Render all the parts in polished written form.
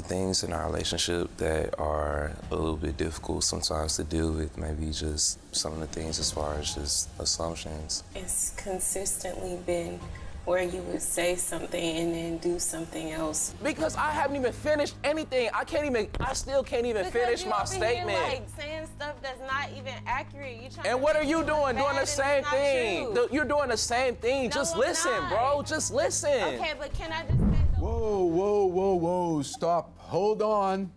things in our relationship that are a little bit difficult sometimes to deal with. Maybe just some of the things as far as just assumptions. It's consistently been where you would say something and then do something else. Because I haven't even finished anything. I still can't even finish my statement. Here, like, saying stuff that's not even accurate. And what are you doing? Doing the same thing. You're doing the same thing. No, just I'm listen, not. bro. Just listen. Okay, but can I just say Whoa, stop, hold on.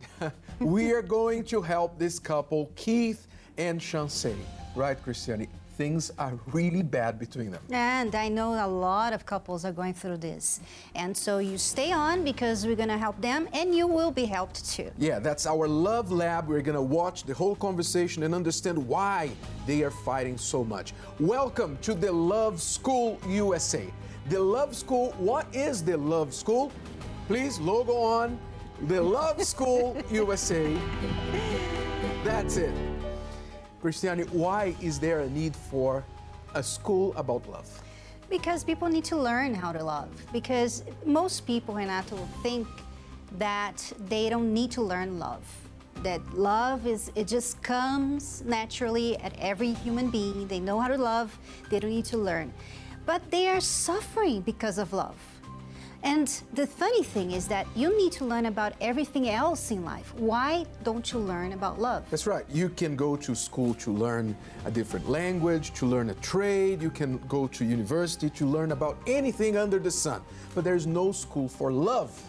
We are going to help this couple, Keith and Chance, right, Cristiane? Things are really bad between them. And I know a lot of couples are going through this. And so you stay on because we're gonna help them and you will be helped too. Yeah, that's our Love Lab. We're gonna watch the whole conversation and understand why they are fighting so much. Welcome to the Love School USA. The Love School, what is the Love School? Please, logo on, the Love School USA. That's it. Cristiane, why is there a need for a school about love? Because people need to learn how to love. Because most people, Renato, think that they don't need to learn love. That love it just comes naturally at every human being. They know how to love, they don't need to learn. But they are suffering because of love. And the funny thing is that you need to learn about everything else in life. Why don't you learn about love? That's right. You can go to school to learn a different language, to learn a trade. You can go to university to learn about anything under the sun. But there's no school for love,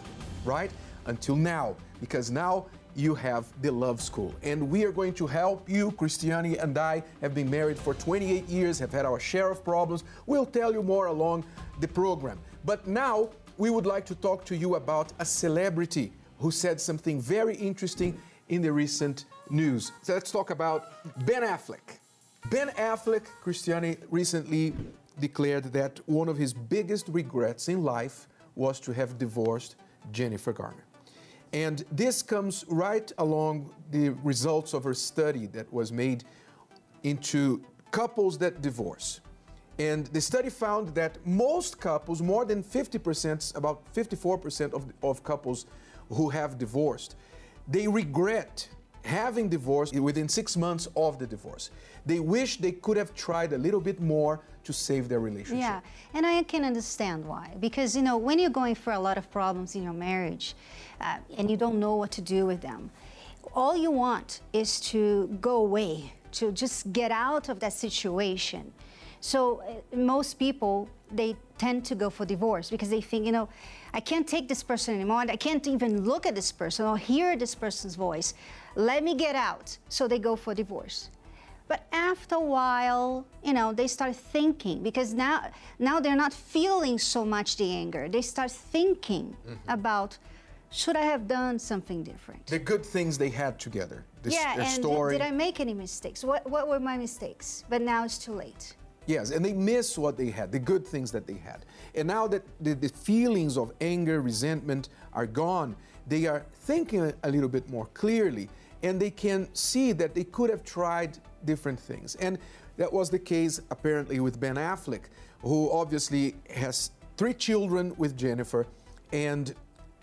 right? Until now, because now you have the Love School. And we are going to help you. Cristiane and I have been married for 28 years, have had our share of problems. We'll tell you more along the program. But now, we would like to talk to you about a celebrity who said something very interesting in the recent news. So let's talk about Ben Affleck. Ben Affleck, Cristiane, recently declared that one of his biggest regrets in life was to have divorced Jennifer Garner. And this comes right along the results of a study that was made into couples that divorce. And the study found that most couples, more than 50%, about 54% of couples who have divorced, they regret having divorced within 6 months of the divorce. They wish they could have tried a little bit more to save their relationship. Yeah, and I can understand why. Because, you know, when you're going through a lot of problems in your marriage and you don't know what to do with them, all you want is to go away, to just get out of that situation. So most people, they tend to go for divorce because they think, you know, I can't take this person anymore. I can't even look at this person or hear this person's voice. Let me get out. So they go for divorce. But after a while, you know, they start thinking, because now they're not feeling so much the anger. They start thinking about, should I have done something different? The good things they had together. Their story. Did I make any mistakes? What were my mistakes? But now it's too late. Yes, and they miss what they had, the good things that they had. And now that the feelings of anger, resentment are gone, they are thinking a little bit more clearly, and they can see that they could have tried different things. And that was the case apparently with Ben Affleck, who obviously has 3 children with Jennifer, and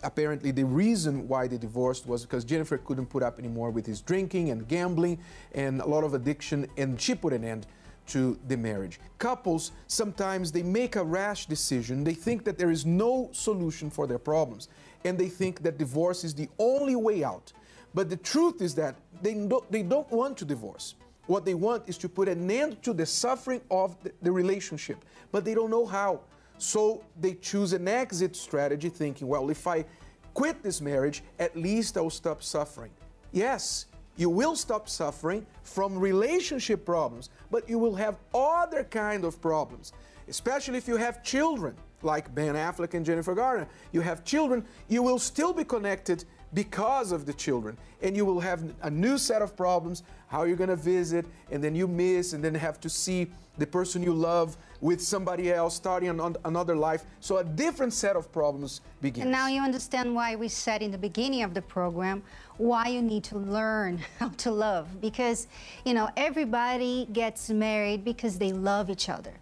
apparently the reason why they divorced was because Jennifer couldn't put up anymore with his drinking and gambling and a lot of addiction, and she put an end to the marriage. Couples, sometimes they make a rash decision. They think that there is no solution for their problems, and they think that divorce is the only way out. But the truth is that they don't want to divorce. What they want is to put an end to the suffering of the relationship, but they don't know how. So they choose an exit strategy, thinking, well, if I quit this marriage, at least I'll stop suffering. Yes, you will stop suffering from relationship problems, but you will have other kind of problems, especially if you have children, like Ben Affleck and Jennifer Garner. You have children, you will still be connected because of the children, and you will have a new set of problems, how you're gonna visit, and then you miss, and then have to see the person you love with somebody else, starting another life. So a different set of problems begins. And now you understand why we said in the beginning of the program, why you need to learn how to love. Because, you know, everybody gets married because they love each other.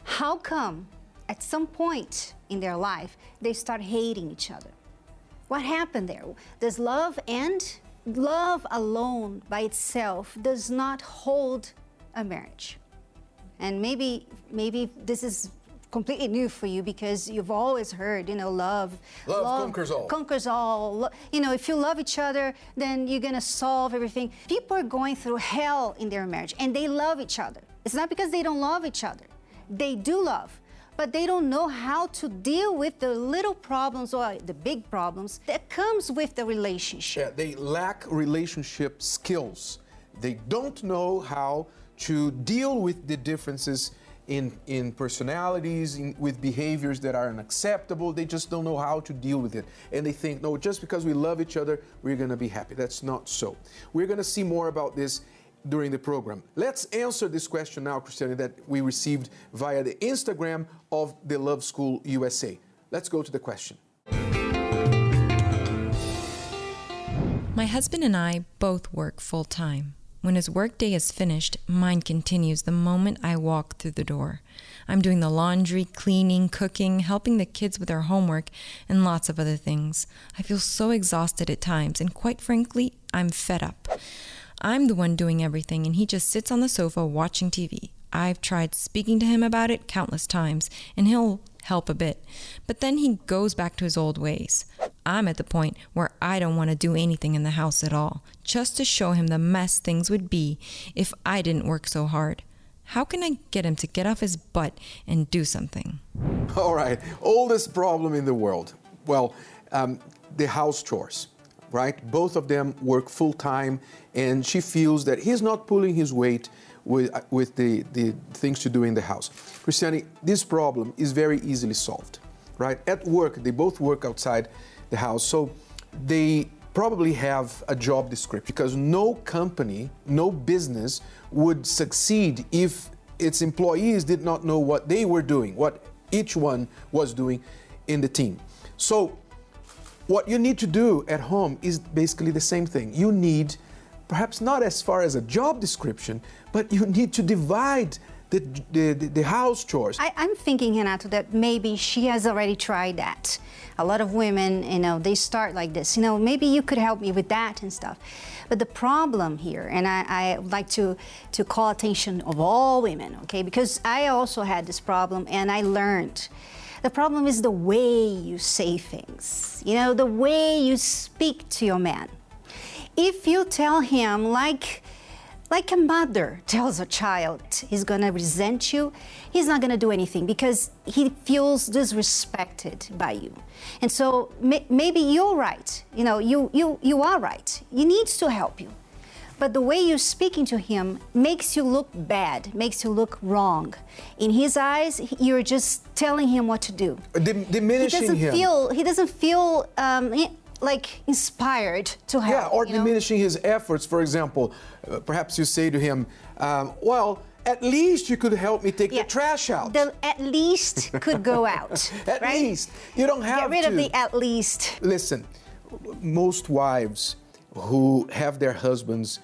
How come at some point in their life, they start hating each other? What happened there? Does love end? Love alone by itself does not hold a marriage. And maybe this is completely new for you because you've always heard, love conquers all. Conquers all. If you love each other, then you're gonna solve everything. People are going through hell in their marriage and they love each other. It's not because they don't love each other. They do love, but they don't know how to deal with the little problems or the big problems that comes with the relationship. Yeah, they lack relationship skills. They don't know how to deal with the differences in personalities, with behaviors that are unacceptable. They just don't know how to deal with it. And they think, no, just because we love each other, we're gonna be happy. That's not so. We're gonna see more about this during the program. Let's answer this question now, Cristiane, that we received via the Instagram of the Love School USA. Let's go to the question. My husband and I both work full-time. When his workday is finished, mine continues the moment I walk through the door. I'm doing the laundry, cleaning, cooking, helping the kids with their homework, and lots of other things. I feel so exhausted at times, and quite frankly, I'm fed up. I'm the one doing everything, and he just sits on the sofa watching TV. I've tried speaking to him about it countless times, and he'll help a bit. But then he goes back to his old ways. I'm at the point where I don't want to do anything in the house at all, just to show him the mess things would be if I didn't work so hard. How can I get him to get off his butt and do something? All right, oldest problem in the world. Well, the house chores, right? Both of them work full-time, and she feels that he's not pulling his weight with the things to do in the house. Cristiane, this problem is very easily solved, right? At work, they both work outside the house, so they probably have a job description, because no company, no business would succeed if its employees did not know what they were doing, what each one was doing in the team. So what you need to do at home is basically the same thing. You need, perhaps not as far as a job description, but you need to divide the house chores. I'm thinking, Renato, that maybe she has already tried that. A lot of women, they start like this. Maybe you could help me with that and stuff. But the problem here, and I would like to call attention of all women, okay? Because I also had this problem, and I learned. The problem is the way you say things, the way you speak to your man. If you tell him like a mother tells a child he's gonna resent you, he's not gonna do anything because he feels disrespected by you. And so maybe you're right, you are right. He needs to help you. But the way you're speaking to him makes you look bad, makes you look wrong. In his eyes, you're just telling him what to do. Diminishing him. He doesn't feel like inspired to help. Yeah, or diminishing his efforts. For example, perhaps you say to him, well, at least you could help me take the trash out. The at least could go out. At right? least. You don't have to. Get rid of the at least. Listen, most wives who have their husbands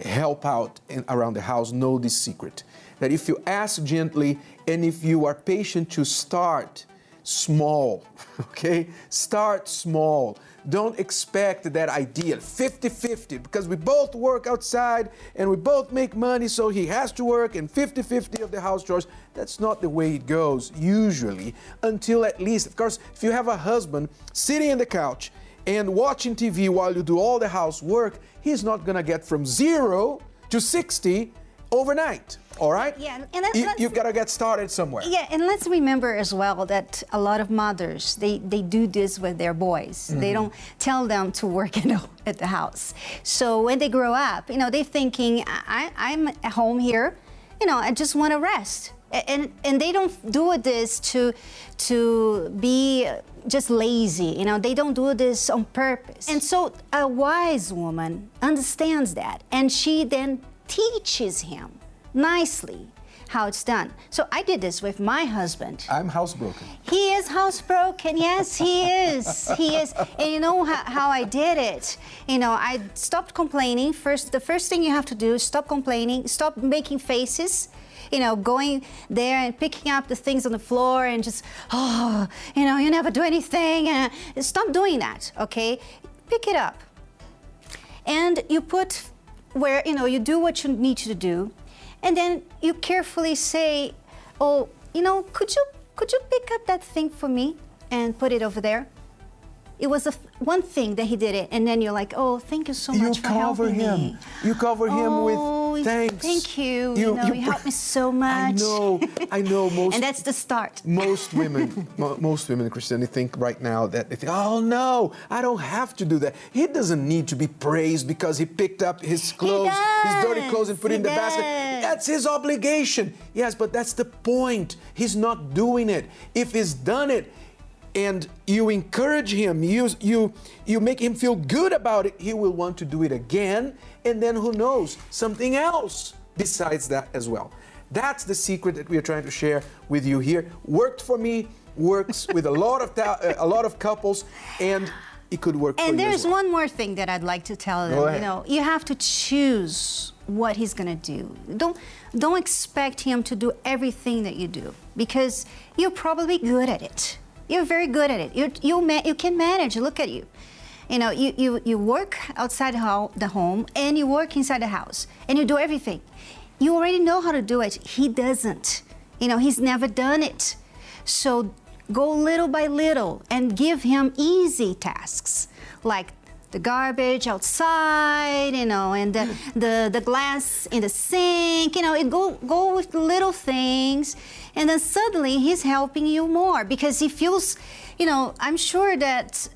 help out around the house know this secret. That if you ask gently and if you are patient to start small, okay? Start small. Don't expect that ideal 50-50, because we both work outside and we both make money, so he has to work and 50-50 of the house chores. That's not the way it goes usually, until at least, of course, if you have a husband sitting on the couch and watching TV while you do all the housework, he's not gonna get from 0 to 60 overnight, all right? Yeah, and you've got to get started somewhere. Yeah, and let's remember as well that a lot of mothers, they do this with their boys. Mm-hmm. They don't tell them to work at the house. So when they grow up, they're thinking, I'm at home here, I just want to rest. And they don't do this to be just lazy, they don't do this on purpose. And so a wise woman understands that, and she then teaches him nicely how it's done. So I did this with my husband. I'm housebroken. He is housebroken. Yes, he is. He is. And you know how I did it? You know, I stopped complaining. The first thing you have to do is stop complaining, stop making faces. You know, going there and picking up the things on the floor and just, oh, you know, you never do anything. Stop doing that, okay? Pick it up. And you put where, you know, you do what you need to do. And then you carefully say, oh, you know, could you pick up that thing for me and put it over there? It was one thing that he did it, and then you're like, oh, thank you so much for helping me. You cover him with thanks. Thank you. You helped me so much. I know. And that's the start. Most women, Cristiane, think right now that they think, oh no, I don't have to do that. He doesn't need to be praised because he picked up his clothes, his dirty clothes, and put it in the basket. That's his obligation. Yes, but that's the point. He's not doing it. If he's done it, and you encourage him, you make him feel good about it, he will want to do it again, and then who knows, something else besides that as well. That's the secret that we are trying to share with you here. Worked for me, works with a lot of couples, and it could work for you. And there's as well. one more thing that I'd like to tell them. You know, you have to choose what he's gonna do. Don't expect him to do everything that you do, because you're probably good at it. You're very good at it. You can manage. Look at you. You know, you work outside the home and you work inside the house and you do everything. You already know how to do it. He doesn't. You know, he's never done it. So go little by little and give him easy tasks like the garbage outside, you know, and the glass in the sink, you know, go with little things, and then suddenly he's helping you more because he feels, you know, I'm sure that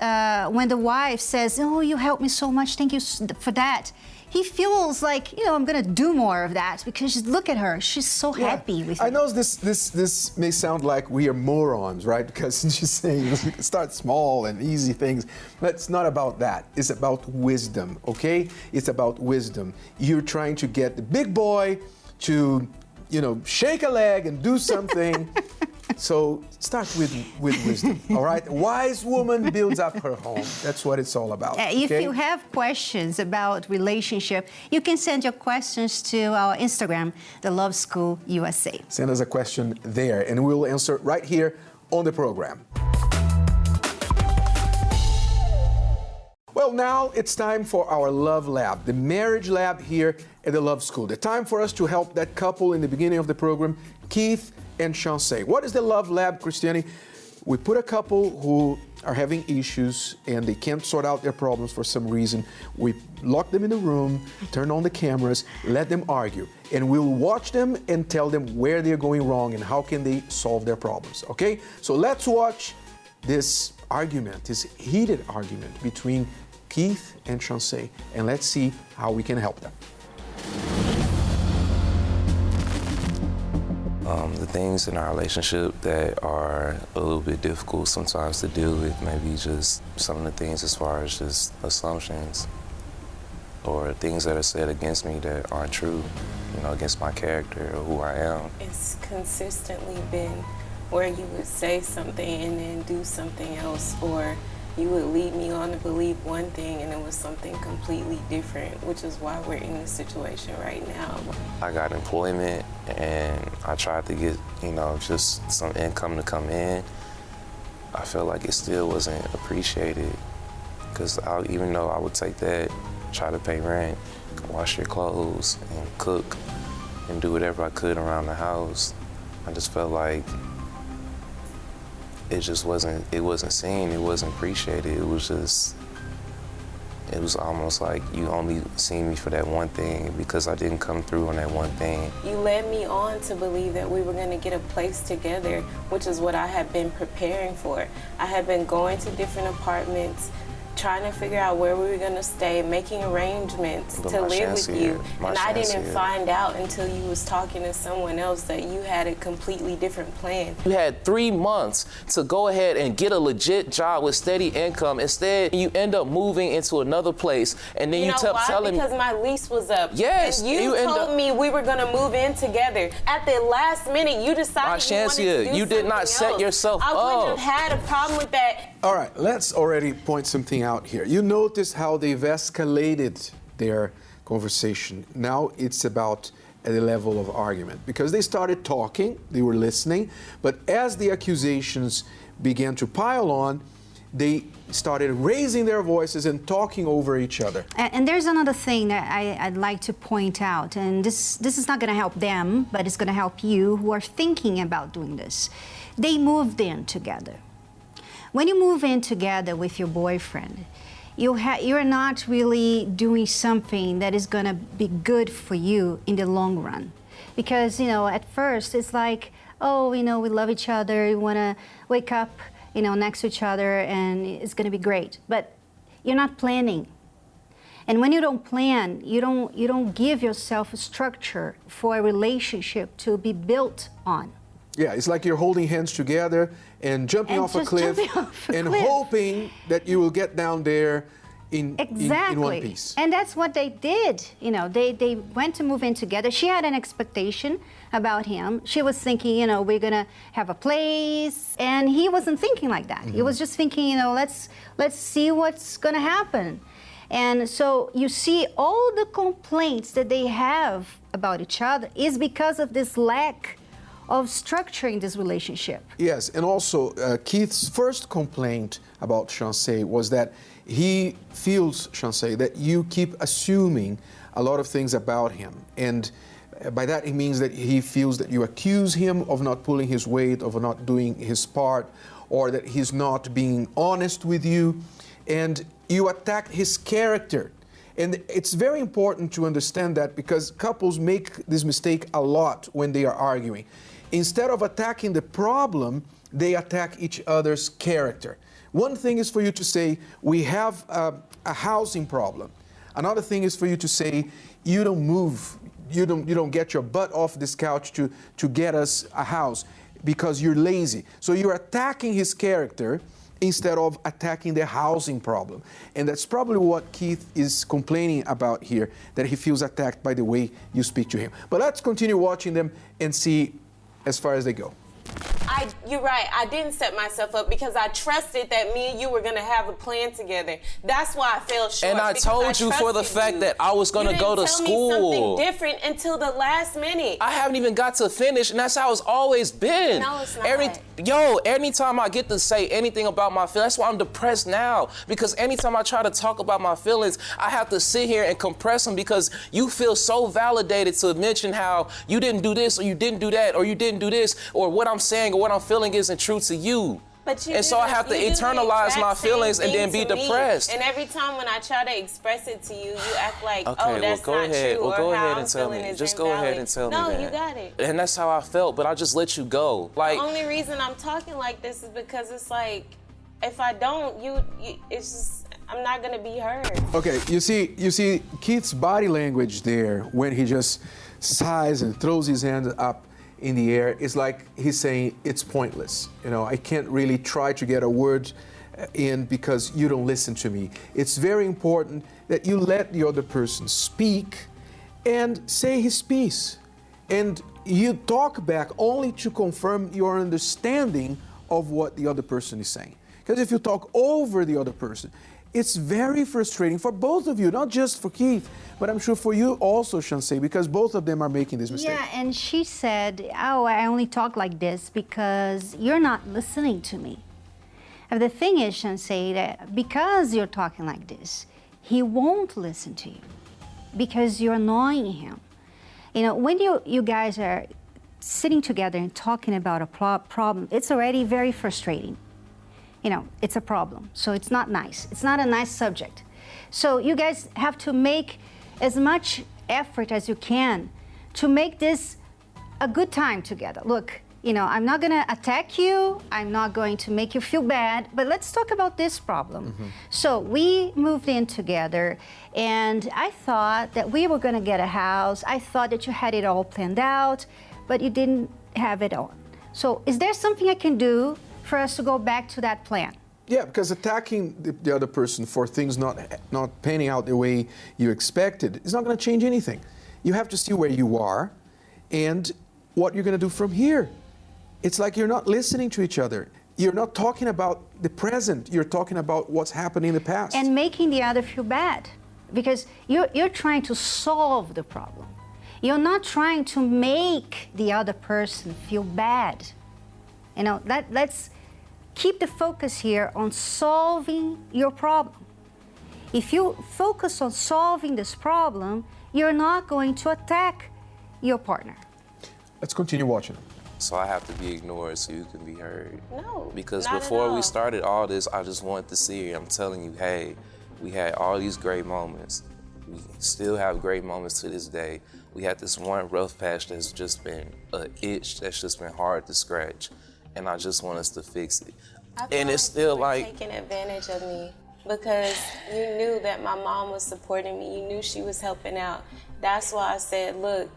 when the wife says, oh, you helped me so much, thank you for that, he feels like, you know, I'm gonna do more of that because look at her, she's so happy with me. I know this may sound like we are morons, right? Because she's saying start small and easy things, but it's not about that. It's about wisdom, okay? It's about wisdom. You're trying to get the big boy to, you know, shake a leg and do something. So start with wisdom, all right? A wise woman builds up her home. That's what it's all about. If you have questions about relationship, you can send your questions to our Instagram, The Love School USA. Send us a question there, and we'll answer right here on the program. Well, now it's time for our Love Lab, the marriage lab here at the Love School. The time for us to help that couple in the beginning of the program, Keith and Chance. What is the Love Lab, Cristiane? We put a couple who are having issues and they can't sort out their problems for some reason. We lock them in a room, turn on the cameras, let them argue, and we'll watch them and tell them where they're going wrong and how can they solve their problems, okay? So let's watch this argument, this heated argument between Keith and Chance, and let's see how we can help them. The things in our relationship that are a little bit difficult sometimes to deal with, maybe just some of the things as far as just assumptions or things that are said against me that aren't true, you know, against my character or who I am. It's consistently been where you would say something and then do something else, or you would lead me on to believe one thing and it was something completely different, which is why we're in this situation right now. I got employment and I tried to get, you know, just some income to come in. I felt like it still wasn't appreciated because even though I would take that, try to pay rent, wash your clothes and cook and do whatever I could around the house, I just felt like it wasn't seen, it wasn't appreciated. It was almost like you only seen me for that one thing because I didn't come through on that one thing. You led me on to believe that we were going to get a place together, which is what I had been preparing for. I had been going to different apartments, trying to figure out where we were going to stay, making arrangements But to my live chance with here, you. my And I chance didn't here. find out until you was talking to someone else that you had a completely different plan. You had 3 months to go ahead and get a legit job with steady income. Instead, you end up moving into another place, and then You you know kept why? telling me. Because my lease was up. Yes, And you end told up- me we were going to move in together. At the last minute, you decided My you chance wanted here, to do you did not something set else. yourself I wouldn't up. have had a problem with that. All right, let's already point something out here. You notice how they've escalated their conversation. Now it's about at the level of argument because they started talking, they were listening, but as the accusations began to pile on, they started raising their voices and talking over each other. And there's another thing that I'd like to point out, and this is not going to help them, but it's going to help you who are thinking about doing this. They moved in together. When you move in together with your boyfriend, you're not really doing something that is going to be good for you in the long run. Because, at first it's like, oh, we love each other, we want to wake up, next to each other, and it's going to be great. But you're not planning. And when you don't plan, you don't give yourself a structure for a relationship to be built on. Yeah, it's like you're holding hands together and jumping And off a just cliff jumping off a and cliff. hoping that you will get down there in one piece. And that's what they did. They went to move in together. She had an expectation about him. She was thinking, we're gonna have a place, and he wasn't thinking like that. He was just thinking, let's see what's gonna happen. And so you see all the complaints that they have about each other is because of this lack of structuring this relationship. Yes, and also Keith's first complaint about Chancey was that he feels, Chancey, that you keep assuming a lot of things about him. And by that, it means that he feels that you accuse him of not pulling his weight, of not doing his part, or that he's not being honest with you. And you attack his character. And it's very important to understand that because couples make this mistake a lot when they are arguing. Instead of attacking the problem, they attack each other's character. One thing is for you to say, we have a housing problem. Another thing is for you to say, you don't move, you don't get your butt off this couch to get us a house because you're lazy. So you're attacking his character instead of attacking the housing problem. And that's probably what Keith is complaining about here, that he feels attacked by the way you speak to him. But let's continue watching them and see as far as they go. You're right. I didn't set myself up because I trusted that me and you were going to have a plan together. That's why I fell short. And I told you for the fact that I was going to go to school. You didn't tell me something different until the last minute. I haven't even got to finish, and that's how it's always been. No, it's not. Anytime I get to say anything about my feelings, that's why I'm depressed now. Because anytime I try to talk about my feelings, I have to sit here and compress them because you feel so validated to mention how you didn't do this, or you didn't do that, or you didn't do this, or what I'm saying or what I'm feeling isn't true to you. And so I have to internalize my feelings and then be depressed. And every time when I try to express it to you, you act like, Okay, oh, that's well, go not ahead. true, Well, or go how ahead I'm and tell feeling me. is Just go invalid. ahead and tell me that. No, you got it. And that's how I felt, but I just let you go. Like, The only reason I'm talking like this is because it's like, if I don't, it's just, I'm not gonna be heard. Okay, you see Keith's body language there when he just sighs and throws his hand up in the air. It's like he's saying it's pointless. I can't really try to get a word in because you don't listen to me. It's very important that you let the other person speak and say his piece. And you talk back only to confirm your understanding of what the other person is saying. Because if you talk over the other person, it's very frustrating for both of you, not just for Keith, but I'm sure for you also, Chancey, because both of them are making this mistake. Yeah, and she said, oh, I only talk like this because you're not listening to me. And the thing is, Chancey, that because you're talking like this, he won't listen to you because you're annoying him. When you guys are sitting together and talking about a problem, it's already very frustrating. It's a problem, so it's not nice. It's not a nice subject. So you guys have to make as much effort as you can to make this a good time together. Look, you know, I'm not going to attack you. I'm not going to make you feel bad, but let's talk about this problem. So we moved in together, and I thought that we were going to get a house. I thought that you had it all planned out, but you didn't have it all. So is there something I can do for us to go back to that plan? Yeah, because attacking the other person for things not panning out the way you expected is not going to change anything. You have to see where you are and what you're going to do from here. It's like you're not listening to each other. You're not talking about the present. You're talking about what's happening in the past. And making the other feel bad, because you're trying to solve the problem. You're not trying to make the other person feel bad. You know, let's keep the focus here on solving your problem. If you focus on solving this problem, you're not going to attack your partner. Let's continue watching. So I have to be ignored so you can be heard. No, Because not at before we all. started all this, I just wanted to see you. I'm telling you, hey, we had all these great moments. We still have great moments to this day. We had this one rough patch that's just been an itch that's just been hard to scratch. And I just want us to fix it. I feel And it's you still were like, taking advantage of me because you knew that my mom was supporting me. You knew she was helping out. That's why I said, look,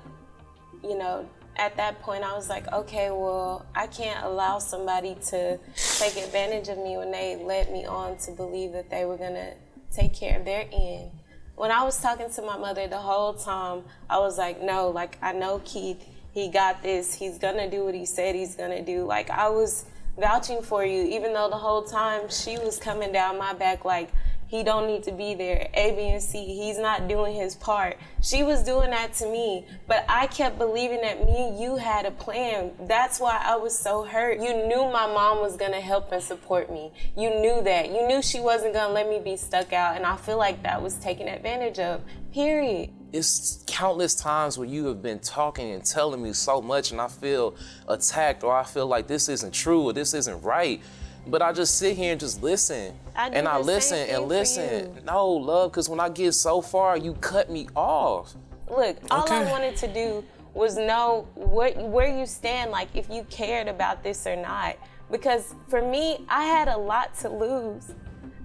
you know, at that point I was like, okay, well, I can't allow somebody to take advantage of me when they led me on to believe that they were gonna take care of their end. When I was talking to my mother the whole time, I was like, no, like, I know Keith, he got this, he's gonna do what he said he's gonna do. Like, I was vouching for you, even though the whole time she was coming down my back like, he don't need to be there, A, B, and C, he's not doing his part. She was doing that to me, but I kept believing that me and you had a plan. That's why I was so hurt. You knew my mom was gonna help and support me. You knew that. You knew she wasn't gonna let me be stuck out, and I feel like that was taken advantage of, period. it's countless times where you have been talking and telling me so much and I feel attacked or I feel like this isn't true or this isn't right. But I just sit here and just listen. And I listen and listen. No, love, because when I get so far, you cut me off. Look, all I wanted to do was know where you stand, like if you cared about this or not. Because for me, I had a lot to lose.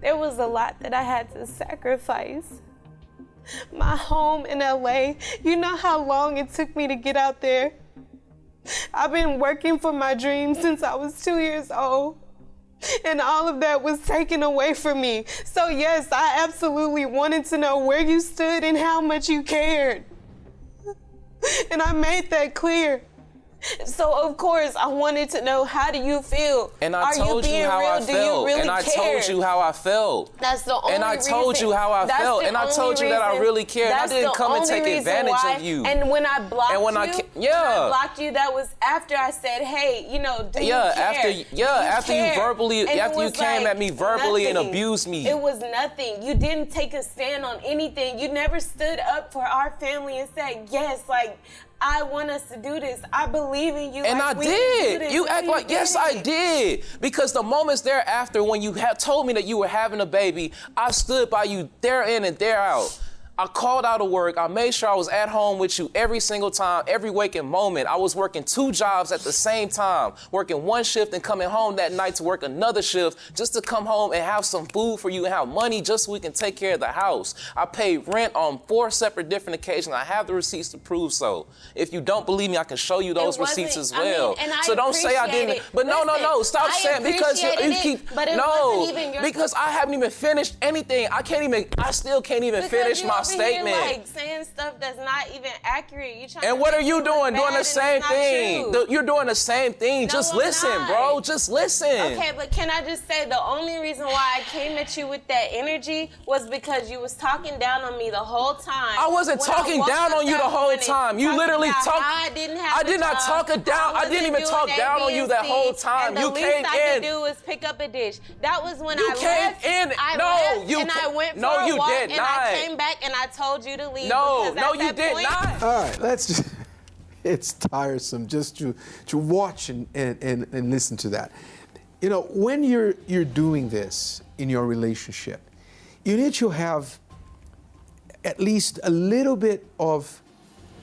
There was a lot that I had to sacrifice. My home in LA, you know how long it took me to get out there? I've been working for my dream since I was 2 years old. And all of that was taken away from me. So yes, I absolutely wanted to know where you stood and how much you cared. And I made that clear. So of course, I wanted to know, how do you feel? And I told you how I felt. And I told you how I felt. That's the only reason. And I told you how I felt. And I told you that I really cared. I didn't come and take advantage of you. And when I blocked you, when I blocked you, that was after I said, hey, you know, do you care? After you came at me verbally and abused me. It was nothing. You didn't take a stand on anything. You never stood up for our family and said, yes, like, I want us to do this. I believe in you. And like, I did. You act like, yes, I did. Because the moments thereafter, when you told me that you were having a baby, I stood by you there in and there out. I called out of work. I made sure I was at home with you every single time, every waking moment. I was working 2 jobs at the same time, working 1 shift and coming home that night to work another shift just to come home and have some food for you and have money just so we can take care of the house. I paid rent on 4 separate different occasions. I have the receipts to prove so. If you don't believe me, I can show you those receipts as well. So don't say I didn't. But no. Stop saying because you keep. Because I haven't even finished anything. I still can't even finish my statement. Here, like, saying stuff that's not even accurate. And what are you doing? Doing the same thing. You're doing the same thing. Just listen, bro. Just listen. Okay, but can I just say the only reason why I came at you with that energy was because you was talking down on me the whole time. I wasn't talking down on you the whole time. You literally talked. I did not talk down. I didn't even talk down on you that whole time. You came in. The least I could do was pick up a dish. That was when I left. And I went for a walk, and I came back and I told you to leave. No, you did not. All right, let's just, it's tiresome just to watch and listen to that. You know, when you're doing this in your relationship, you need to have at least a little bit of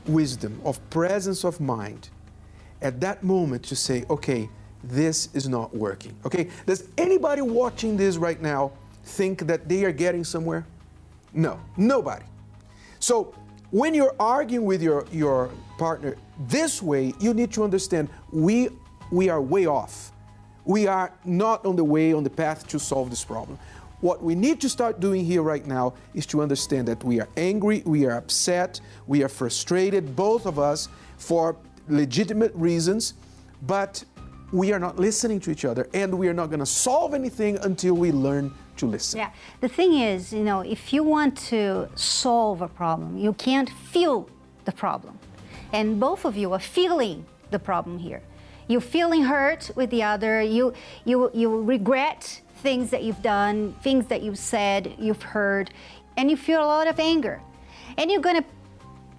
wisdom, of presence of mind, at that moment to say, okay, this is not working. Okay, does anybody watching this right now think that they are getting somewhere? No, nobody. So when you're arguing with your partner this way, you need to understand we are way off. We are not on the path to solve this problem. What we need to start doing here right now is to understand that we are angry, we are upset, we are frustrated, both of us, for legitimate reasons, but we are not listening to each other, and we are not going to solve anything until we learn to listen. Yeah, the thing is, if you want to solve a problem, you can't feel the problem. And both of you are feeling the problem here. You're feeling hurt with the other, you regret things that you've done, things that you've said, you've heard, and you feel a lot of anger. And you're going to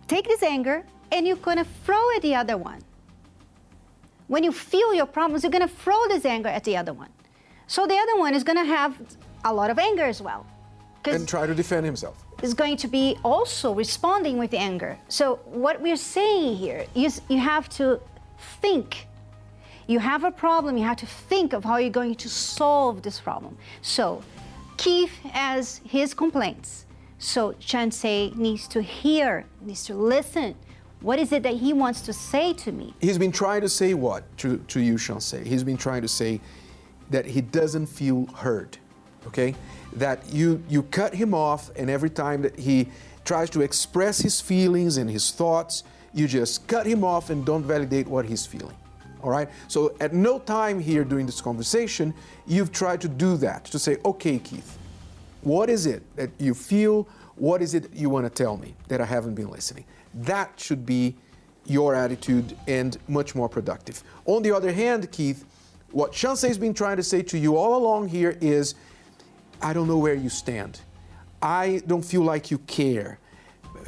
take this anger and you're going to throw at the other one. When you feel your problems, you're going to throw this anger at the other one. So the other one is going to have a lot of anger as well. And try to defend himself. Is going to be also responding with anger. So what we're saying here is you have to think. You have a problem, you have to think of how you're going to solve this problem. So Keith has his complaints. So Chansey needs to hear, needs to listen. What is it that he wants to say to me? He's been trying to say what to you, Chansey? He's been trying to say that he doesn't feel heard, okay? That you cut him off, and every time that he tries to express his feelings and his thoughts, you just cut him off and don't validate what he's feeling. All right? So at no time here during this conversation, you've tried to do that, to say, okay, Keith, what is it that you feel? What is it you want to tell me that I haven't been listening? That should be your attitude and much more productive. On the other hand, Keith, what Chansey's been trying to say to you all along here is, I don't know where you stand. I don't feel like you care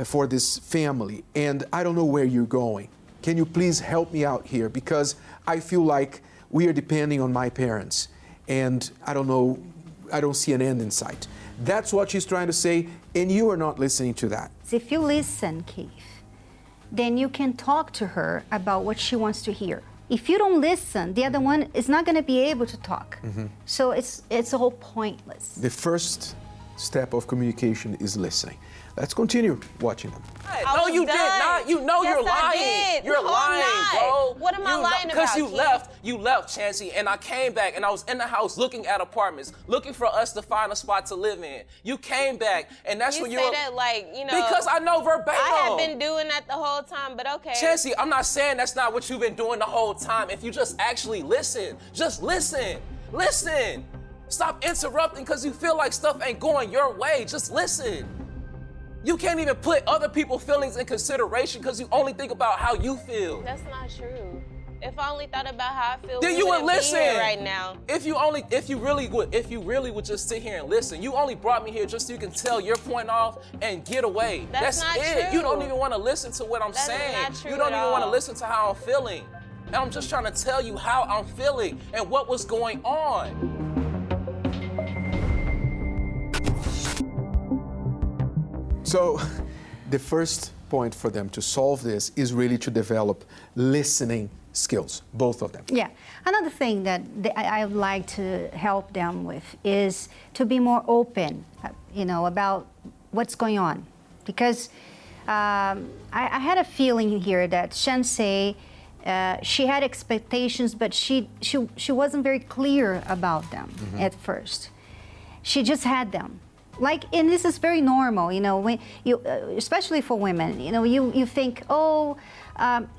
for this family, and I don't know where you're going. Can you please help me out here? Because I feel like we are depending on my parents, and I don't see an end in sight. That's what she's trying to say, and you are not listening to that. If you listen, Keith, then you can talk to her about what she wants to hear. If you don't listen, the other one is not going to be able to talk. Mm-hmm. So it's all pointless. The first step of communication is listening. Let's continue watching them. No, you did not. You know Yes, you're lying. I did. You're No, I'm lying, not. bro. What am I lying Because about, you left, Chansey, and I came back, and I was in the house looking at apartments, looking for us to find a spot to live in. You came back, and that's You when you say were... that like, Because I know verbatim. I have been doing that the whole time, but okay. Chansey, I'm not saying that's not what you've been doing the whole time. If you just actually listen, just listen. Listen. Stop interrupting because you feel like stuff ain't going your way. Just listen. You can't even put other people's feelings in consideration because you only think about how you feel. That's not true. If I only thought about how I feel, Then we you would wouldn't be listen here right now. If you really would just sit here and listen. You only brought me here just so you can tell your point off and get away. That's not it. true. You don't even want to listen to what I'm That is saying. not true You don't at even want to all. listen to how I'm feeling. And I'm just trying to tell you how I'm feeling and what was going on. So the first point for them to solve this is really to develop listening skills, both of them. Yeah. Another thing that I would like to help them with is to be more open, about what's going on. Because I had a feeling here that Chansey, she had expectations, but she wasn't very clear about them at first. She just had them. And this is very normal, when you, especially for women, you think,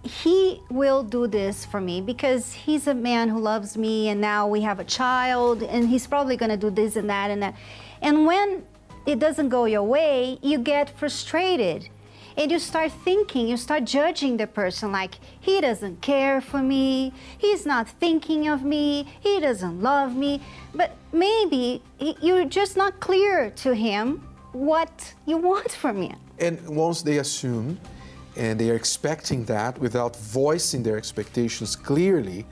he will do this for me because he's a man who loves me, and now we have a child, and he's probably going to do this and that and that. And when it doesn't go your way, you get frustrated. And you start thinking, you start judging the person like, he doesn't care for me, he's not thinking of me, he doesn't love me. But maybe you're just not clear to him what you want from him. And once they assume and they are expecting that without voicing their expectations clearly,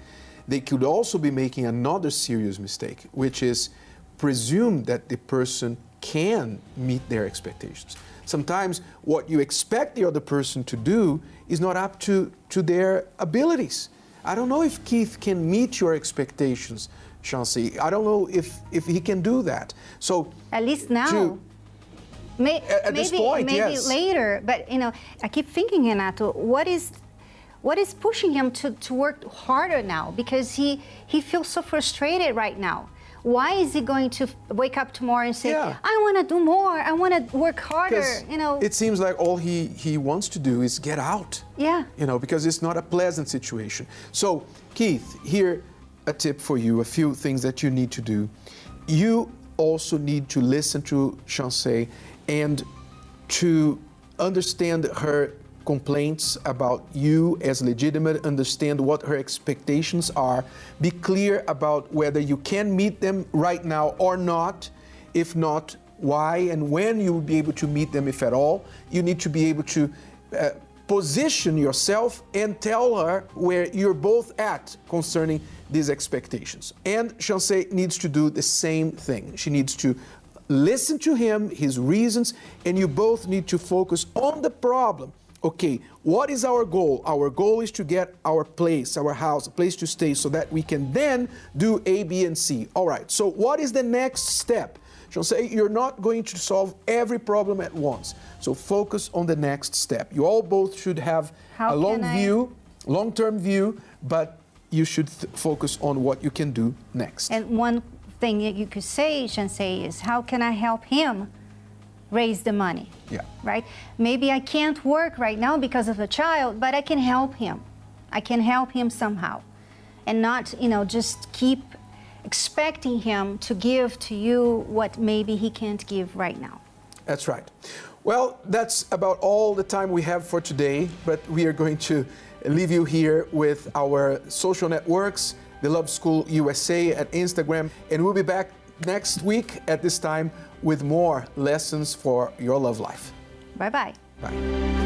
they could also be making another serious mistake, which is presume that the person can meet their expectations. Sometimes what you expect the other person to do is not up to their abilities. I don't know if Keith can meet your expectations, Chauncey. I don't know if he can do that. So At least now. At this point, maybe yes. later, but you know, I keep thinking, Renato, what is pushing him to work harder now? Because he feels so frustrated right now. Why is he going to wake up tomorrow and say, Yeah. I want to do more, I want to work harder, 'cause you know? it seems like all he wants to do is get out. Yeah. You know, because it's not a pleasant situation. So, Keith, here a tip for you, a few things that you need to do. You also need to listen to Chauncey and to understand her complaints about you as legitimate, understand what her expectations are, be clear about whether you can meet them right now or not. If not, why and when you will be able to meet them, if at all. You need to be able to position yourself and tell her where you're both at concerning these expectations. And Chauncey needs to do the same thing. She needs to listen to him, his reasons, and you both need to focus on the problem. Okay, what is our goal? Our goal is to get our place, our house, a place to stay so that we can then do A, B, and C. All right, so what is the next step? She'll say you're not going to solve every problem at once. So focus on the next step. You all both should have a long-term view, but you should focus on what you can do next. And one thing that you could say, Chauncey, is how can I help him raise the money? Yeah. Right? Maybe I can't work right now because of a child, but I can help him. I can help him somehow. And not, you know, just keep expecting him to give to you what maybe he can't give right now. That's right. Well, that's about all the time we have for today, but we are going to leave you here with our social networks, the Love School USA at Instagram, and we'll be back next week at this time with more lessons for your love life. Bye-bye. Bye.